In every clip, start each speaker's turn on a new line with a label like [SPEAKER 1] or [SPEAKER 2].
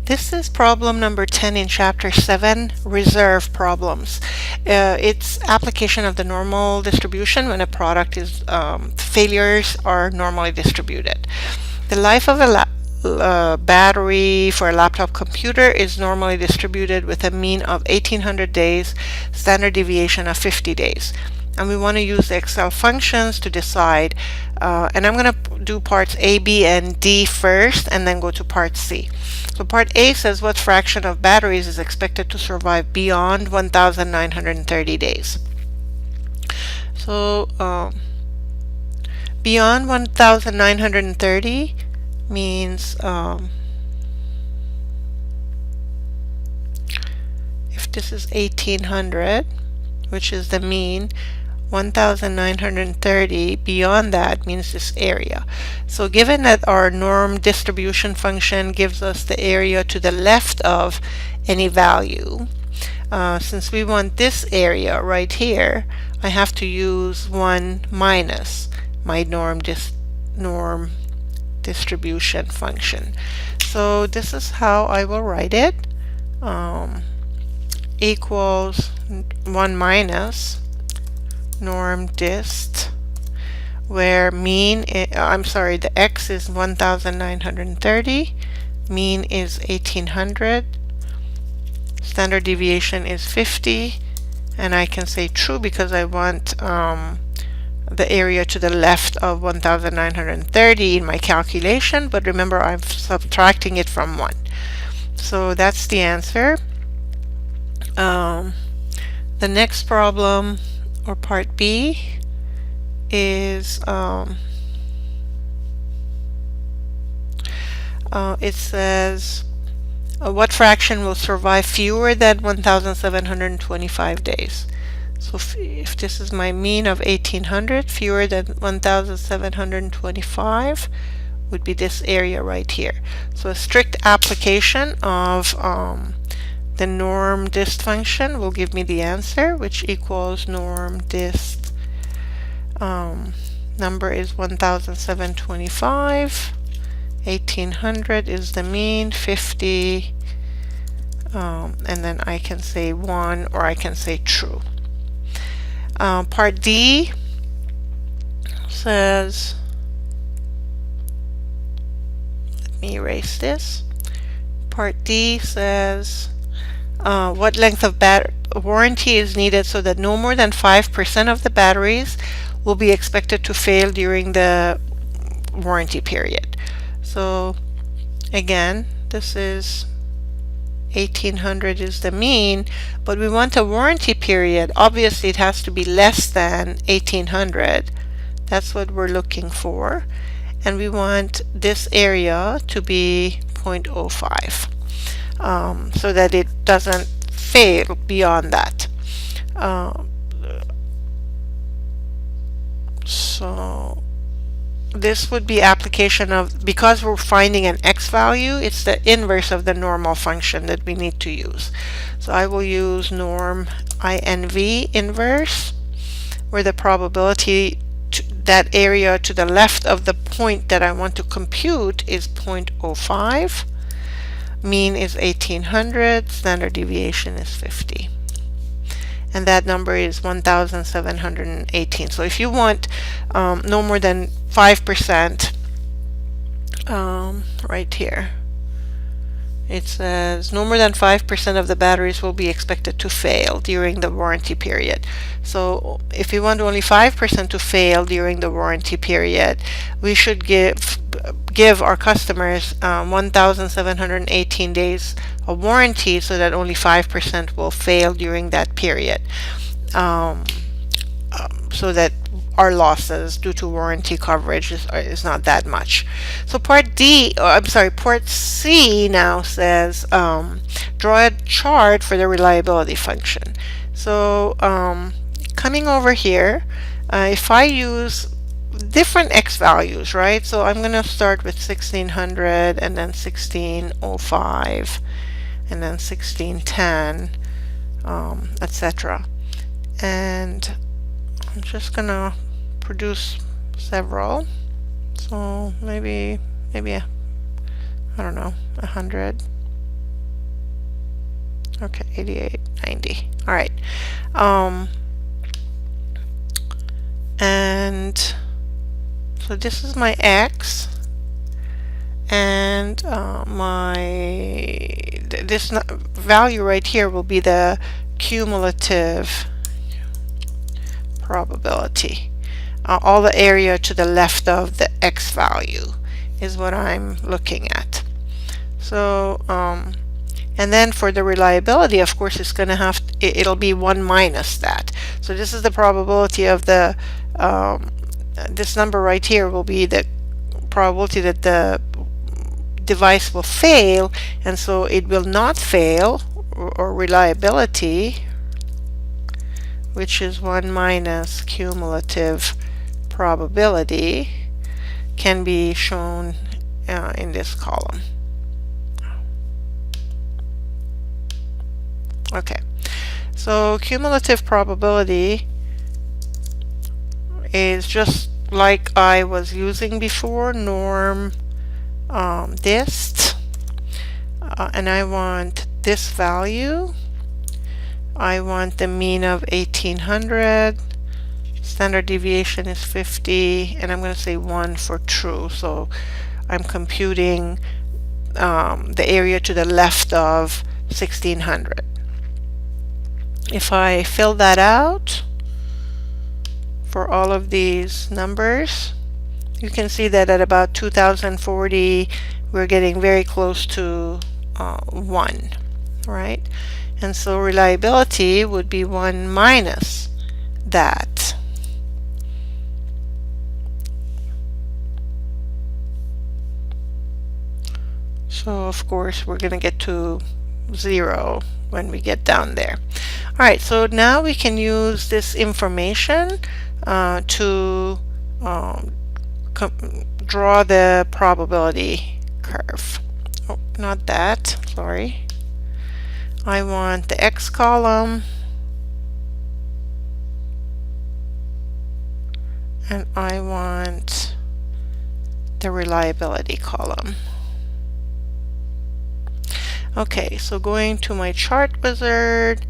[SPEAKER 1] This is problem number 10 in chapter 7, reserve problems. It's application of the normal distribution when a product is failures are normally distributed. The life of a battery for a laptop computer is normally distributed with a mean of 1800 days, standard deviation of 50 days. And we want to use the Excel functions to decide. And I'm going to do parts A, B, and D first, and then go to part C. So part A says what fraction of batteries is expected to survive beyond 1,930 days. So beyond 1,930 means if this is 1,800, which is the mean, 1,930 beyond that means this area. So given that our norm distribution function gives us the area to the left of any value, since we want this area right here, I have to use 1 minus my norm distribution function. So this is how I will write it. Equals 1 minus norm dist, where mean the x is 1,930, mean is 1,800, standard deviation is 50, and I can say true because I want the area to the left of 1,930 in my calculation, but remember I'm subtracting it from 1. So that's the answer. The next problem, or part B, is it says what fraction will survive fewer than 1,725 days. So if this is my mean of 1,800, fewer than 1,725 would be this area right here. So a strict application of the norm dist function will give me the answer, which equals norm dist. Number is 1,725. 1,800 is the mean, 50, and then I can say 1 or I can say true. Part D says, let me erase this. Part D says what length of warranty is needed so that no more than 5% of the batteries will be expected to fail during the warranty period. So again, this is 1,800 is the mean, but we want a warranty period. Obviously it has to be less than 1,800. That's what we're looking for. And we want this area to be 0.05. So that it doesn't fail beyond that. So this would be application of, because we're finding an x value, it's the inverse of the normal function that we need to use. So I will use norm inv inverse, where the probability that area to the left of the point that I want to compute is 0.05. Mean is 1,800, standard deviation is 50. And that number is 1,718. So if you want no more than 5%, right here, it says no more than 5% of the batteries will be expected to fail during the warranty period. So if we want only 5% to fail during the warranty period, we should give our customers 1,718 days of warranty so that only 5% will fail during that period, so that our losses due to warranty coverage is not that much. So part C now says draw a chart for the reliability function. So coming over here, if I use different x values, right? So I'm going to start with 1,600 and then 1,605 and then 1,610, etc. And I'm just going to produce several. So maybe I don't know, 100. Okay, 88, 90. All right. And so this is my X, and this value right here will be the cumulative probability. All the area to the left of the X value is what I'm looking at. So and then for the reliability, of course, it's going to it'll be 1 minus that. So this is the probability of the this number right here will be the probability that the device will fail, and so it will not fail, or reliability, which is 1 minus cumulative probability, can be shown in this column. Okay, so cumulative probability is just like I was using before, norm dist, and I want this value. I want the mean of 1800, standard deviation is 50, and I'm going to say 1 for true. So I'm computing the area to the left of 1600. If I fill that out for all of these numbers, you can see that at about 2040 we're getting very close to 1, right? And so reliability would be 1 minus that. So of course we're going to get to 0 when we get down there. Alright, so now we can use this information to draw the probability curve. Oh, not that, sorry. I want the X column, and I want the reliability column. Okay, so going to my chart wizard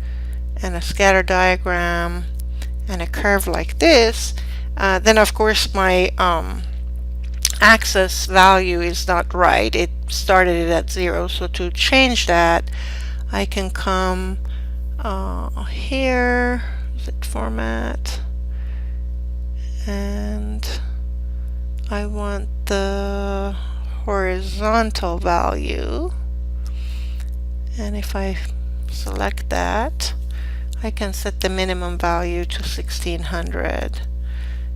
[SPEAKER 1] and a scatter diagram and a curve like this, then of course my axis value is not right. It started it at 0, so to change that I can come here, is it format, and I want the horizontal value, and if I select that, I can set the minimum value to 1600,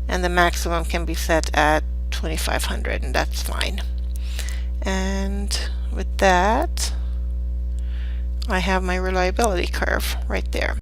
[SPEAKER 1] and the maximum can be set at 2500, and that's fine. And with that, I have my reliability curve right there.